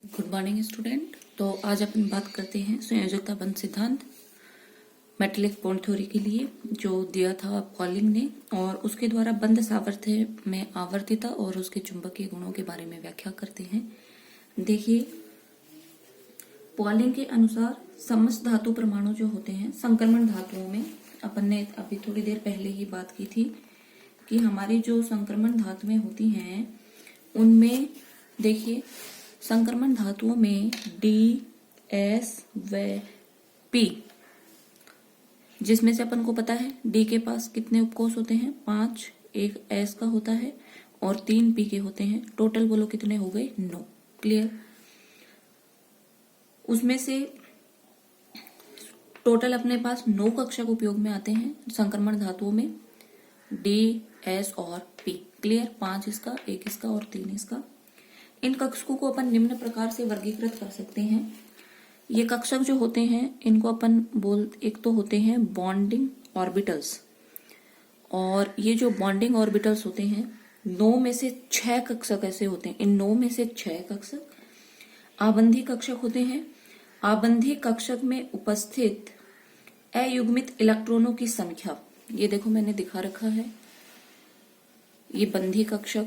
Good morning student. तो आज अपन बात करते हैं संयोजकता बंध सिद्धांत मेटेलिक बॉन्ड थ्योरी के लिए जो दिया था पॉलिंग ने, और उसके द्वारा बंध सामर्थ्य में आवर्तिता और उसके चुंबकीय गुणों के बारे में व्याख्या करते हैं। देखिए, पॉलिंग के अनुसार समस्त धातु परमाणु जो होते हैं संक्रमण धातुओं में, अपन ने अभी थोड़ी देर पहले ही बात की थी कि हमारी जो संक्रमण धातुएं होती हैं उनमें देखिए, संक्रमण धातुओं में डी, एस व पी, जिसमें से अपन को पता है डी के पास कितने उपकोष होते हैं 5, एक एस का होता है और 3 पी के होते हैं। टोटल बोलो कितने हो गए 9। क्लियर। उसमें से टोटल अपने पास 9 कक्षक उपयोग में आते हैं संक्रमण धातुओं में, डी, एस और पी। क्लियर। 5 इसका, 1 इसका और 3 इसका। इन कक्षकों को अपन निम्न प्रकार से वर्गीकृत कर सकते हैं। ये कक्षक जो होते हैं इनको अपन एक तो होते हैं बॉन्डिंग ऑर्बिटल्स, और ये जो बॉन्डिंग ऑर्बिटल्स होते हैं 9 में से 6 कक्षक ऐसे होते हैं। इन 9 में से 6 कक्षक आबंधी कक्षक होते हैं। आबंधी कक्षक में उपस्थित अयुग्मित इलेक्ट्रॉनों की संख्या, ये देखो मैंने दिखा रखा है, ये बंधी कक्षक,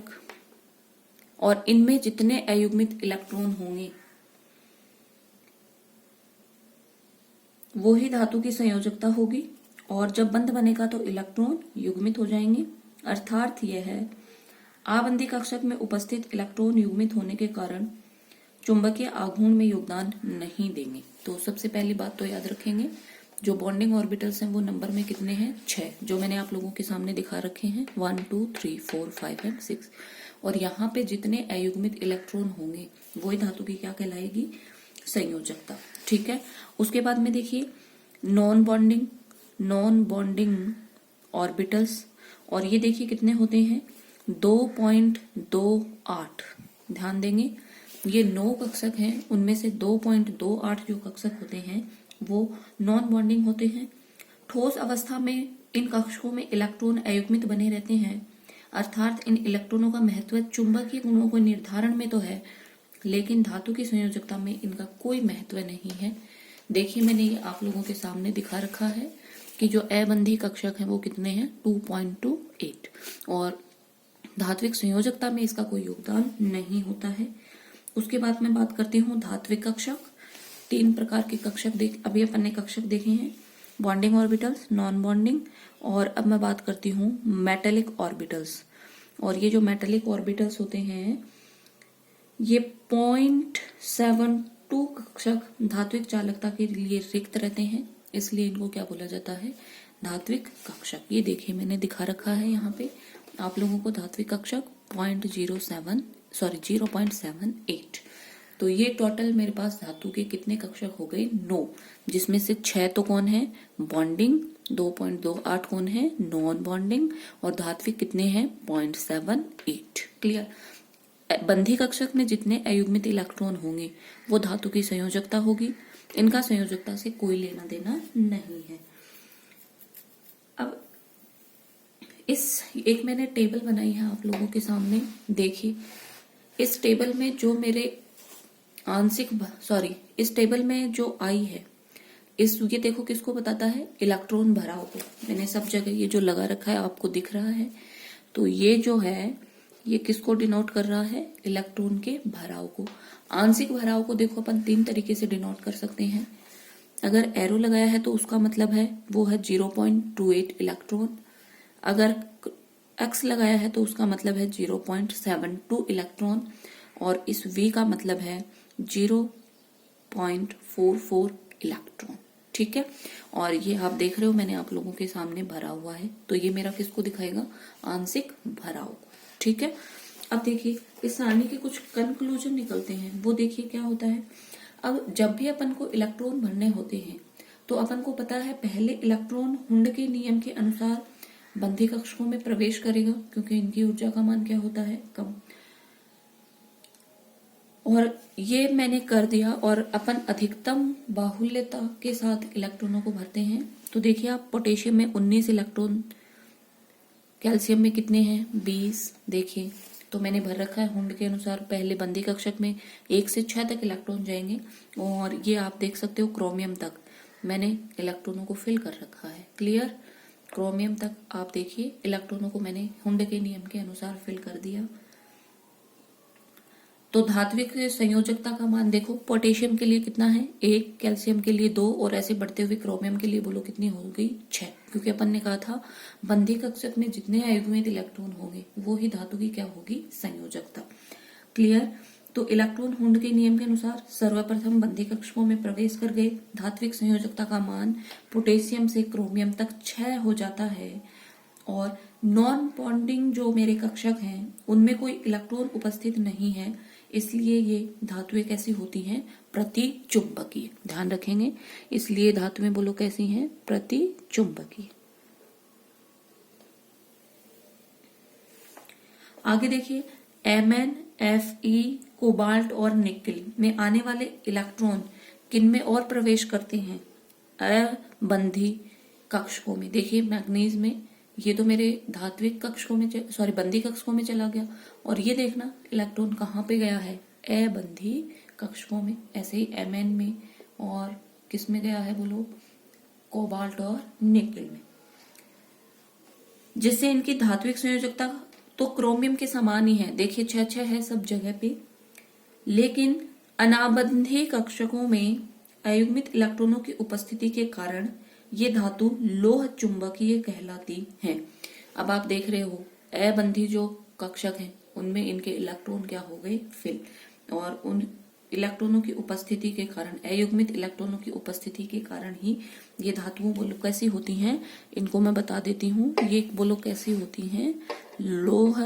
और इनमें जितने अयुग्मित इलेक्ट्रॉन होंगे वो ही धातु की संयोजकता होगी, और जब बंध बनेगा तो इलेक्ट्रॉन युग्मित हो जाएंगे। अर्थात यह है आबंधी कक्षक में उपस्थित इलेक्ट्रॉन युग्मित होने के कारण चुंबकीय आघूर्ण में योगदान नहीं देंगे। तो सबसे पहली बात तो याद रखेंगे, जो बॉन्डिंग ऑर्बिटल्स हैं वो नंबर में कितने हैं 6, जो मैंने आप लोगों के सामने दिखा रखे हैं 1, 2, 3, 4, 5 एंड 6। और यहाँ पे जितने अयुग्मित इलेक्ट्रॉन होंगे वही धातु की क्या कहलाएगी, संयोजकता। ठीक है। उसके बाद में देखिए नॉन बॉन्डिंग ऑर्बिटल्स, और ये देखिए कितने होते हैं 2.28। ध्यान देंगे, ये 9 कक्षक हैं, उनमें से 2.28 जो कक्षक होते हैं वो नॉन बॉन्डिंग होते हैं। ठोस अवस्था में इन कक्षकों में इलेक्ट्रॉन अयुग्मित बने रहते हैं, अर्थात इन इलेक्ट्रॉनों का महत्व चुंबकीय गुणों को निर्धारण में तो है, लेकिन धातु की संयोजकता में इनका कोई महत्व नहीं है। देखिए, मैंने ये आप लोगों के सामने दिखा रखा है कि जो अबंधी कक्षक है वो कितने हैं 2.28, और धात्विक संयोजकता में इसका कोई योगदान नहीं होता है। उसके बाद मैं बात करती हूँ धात्विक कक्षक। 3 प्रकार के कक्षक अभी अपन ने कक्षक देखे हैं, बॉन्डिंग ऑर्बिटल्स, नॉन बॉन्डिंग, और अब मैं बात करती हूँ मेटेलिक ऑर्बिटल्स। और ये जो मेटेलिक ऑर्बिटल्स होते हैं ये 0.72 कक्षक धात्विक चालकता के लिए रिक्त रहते हैं, इसलिए इनको क्या बोला जाता है, धात्विक कक्षक। ये देखिए मैंने दिखा रखा है यहाँ पे आप लोगों को धात्विक कक्षक 0.78। तो ये टोटल मेरे पास धातु के कितने कक्षक हो गए 9, जिसमें से 6 तो कौन है बॉन्डिंग, 2.28 कौन है नॉन बॉन्डिंग, और धात्विक कितने हैं 0.78। क्लियर। बंधी कक्षक में जितने अयुग्मित इलेक्ट्रॉन होंगे वो धातु की संयोजकता होगी, इनका संयोजकता से कोई लेना देना नहीं है। अब एक मैंने टेबल बनाई है आप लोगों के सामने, देखिए इस टेबल में जो मेरे इस टेबल में जो आई है ये देखो किसको बताता है, इलेक्ट्रॉन भराव को। मैंने सब जगह ये जो लगा रखा है आपको दिख रहा है, तो ये जो है ये किसको डिनोट कर रहा है, इलेक्ट्रॉन के भराव को। आंशिक भराव को देखो अपन 3 तरीके से डिनोट कर सकते हैं। अगर एरो लगाया है तो उसका मतलब है वो है 0.28 इलेक्ट्रॉन, अगर एक्स लगाया है तो उसका मतलब है 0.72 इलेक्ट्रॉन, और इस V का मतलब है 0.44 इलेक्ट्रॉन। ठीक है। और ये आप देख रहे हो मैंने आप लोगों के सामने भरा हुआ है, तो ये मेरा किसको दिखाएगा, आंशिक भराव को। ठीक है। अब देखिए इस सारणी के कुछ कंक्लूजन निकलते हैं, वो देखिए क्या होता है। अब जब भी अपन को इलेक्ट्रॉन भरने होते हैं तो अपन को पता है पहले इलेक्ट्रॉन हुंड के नियम के अनुसार बंधी कक्षकों में प्रवेश करेगा, क्योंकि इनकी ऊर्जा का मान क्या होता है, कम। और ये मैंने कर दिया, और अपन अधिकतम बाहुल्यता के साथ इलेक्ट्रॉनों को भरते हैं। तो देखिए आप पोटेशियम में 19 इलेक्ट्रॉन, कैल्शियम में कितने हैं 20, देखिए तो मैंने भर रखा है हुंड के अनुसार। पहले बंदी कक्षक में 1 से 6 तक इलेक्ट्रॉन जाएंगे और ये आप देख सकते हो क्रोमियम तक मैंने इलेक्ट्रॉनों को फिल कर रखा है। क्लियर? क्रोमियम तक आप देखिए इलेक्ट्रॉनों को मैंने हुंड के नियम के अनुसार फिल कर दिया। तो धात्विक संयोजकता का मान देखो, पोटेशियम के लिए कितना है 1, कैल्शियम के लिए 2 और ऐसे बढ़ते हुए क्रोमियम के लिए बोलो कितनी हो गई 6, क्योंकि अपन ने कहा था बंधी कक्षक में जितने अयुग्मित इलेक्ट्रॉन होंगे वो ही धातु की क्या होगी संयोजकता। क्लियर? तो इलेक्ट्रॉन हुंड के नियम के अनुसार सर्वप्रथम बंधी कक्षकों में प्रवेश कर गए। धात्विक संयोजकता का मान पोटेशियम से क्रोमियम तक 6 हो जाता है और नॉन बॉन्डिंग जो मेरे कक्षक हैं उनमें कोई इलेक्ट्रॉन उपस्थित नहीं है, इसलिए ये धातुएं कैसी होती हैं प्रतिचुंबकीय। ध्यान रखेंगे, इसलिए धातुएं बोलो कैसी हैं प्रतिचुंबकीय। आगे देखिए Mn, Fe, कोबाल्ट और निकेल में आने वाले इलेक्ट्रॉन किनमें और प्रवेश करते हैं अबंधी कक्षकों में। देखिए मैग्नीज में ये तो मेरे धात्विक कक्षकों में बंधी कक्षकों में चला गया और ये देखना इलेक्ट्रॉन कहाँ पे गया है अबंधी कक्षकों में। ऐसे ही Mn में और किस में गया है बोलो कोबाल्ट और निकेल में, जिससे इनकी धात्विक संयोजकता तो क्रोमियम के समान ही है। देखिए 6-6 है सब जगह पे, लेकिन अनाबंधी कक्षकों में अयुग्मित इलेक्ट्रॉनों की उपस्थिति के कारण ये धातु लोह चुंबकीय कहलाती है। अब आप देख रहे हो अबंधी जो कक्षक हैं उनमें इनके इलेक्ट्रॉन क्या हो गए फिल, और उन इलेक्ट्रॉनों की उपस्थिति के कारण अयुग्मित इलेक्ट्रॉनों की उपस्थिति के कारण ही ये धातुओं बोलो कैसी होती हैं, इनको मैं बता देती हूँ। ये बोलो कैसी होती हैं लोह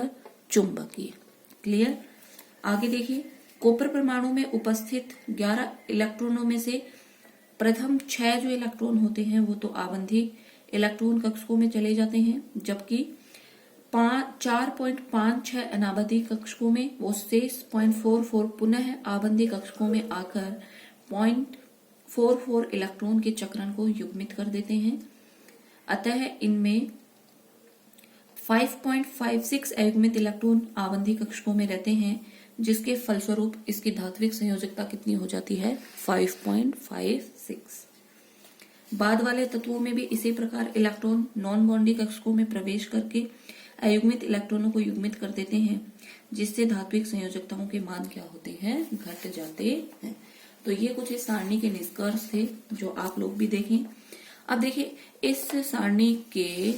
चुंबकीय। क्लियर? आगे देखिए कॉपर परमाणु में उपस्थित 11 इलेक्ट्रॉनों में से प्रथम 6 जो इलेक्ट्रॉन होते हैं वो तो आबंधी इलेक्ट्रॉन कक्षकों में चले जाते हैं, जबकि 4.56 अनाबंधी कक्षकों में वो शेष 0.44 पुनः आबंधी कक्षकों में आकर 0.44 इलेक्ट्रॉन के चक्रण को युग्मित कर देते हैं। अतः इनमें 5.56 अयुग्मित इलेक्ट्रॉन आबंधी कक्षकों में रहते हैं, जिसके फलस्वरूप इसकी धात्विक संयोजकता कितनी हो जाती है 5.56। बाद वाले तत्वों में भी इसी प्रकार इलेक्ट्रॉन नॉन बॉन्डी कक्षकों में प्रवेश करके अयुग्मित इलेक्ट्रॉनों को युग्मित कर देते हैं, जिससे धात्विक संयोजकताओं के मान क्या होते हैं घट जाते हैं। तो ये कुछ इस सारणी के निष्कर्ष थे जो आप लोग भी देखें। अब देखिए इस सारणी के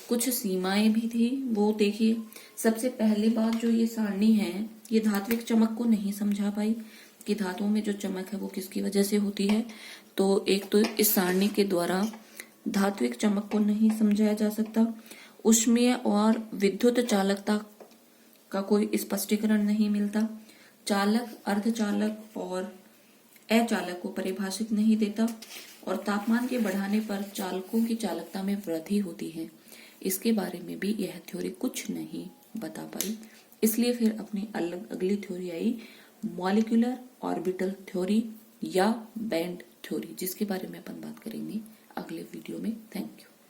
कुछ सीमाएं भी थी, वो देखिए। सबसे पहली बात जो ये सारणी है ये धात्विक चमक को नहीं समझा पाई कि धातुओं में जो चमक है वो किसकी वजह से होती है। तो एक तो इस सारणी के द्वारा धात्विक चमक को नहीं समझाया जा सकता, ऊष्मीय और विद्युत चालकता का कोई स्पष्टीकरण नहीं मिलता, चालक अर्धचालक और अचालक को परिभाषित नहीं देता, और तापमान के बढ़ाने पर चालकों की चालकता में वृद्धि होती है। इसके बारे में भी यह थ्योरी कुछ नहीं बता पाई, इसलिए फिर अपनी अगली थ्योरी आई मॉलिक्यूलर ऑर्बिटल थ्योरी या बैंड थ्योरी, जिसके बारे में अपन बात करेंगे अगले वीडियो में। Thank you.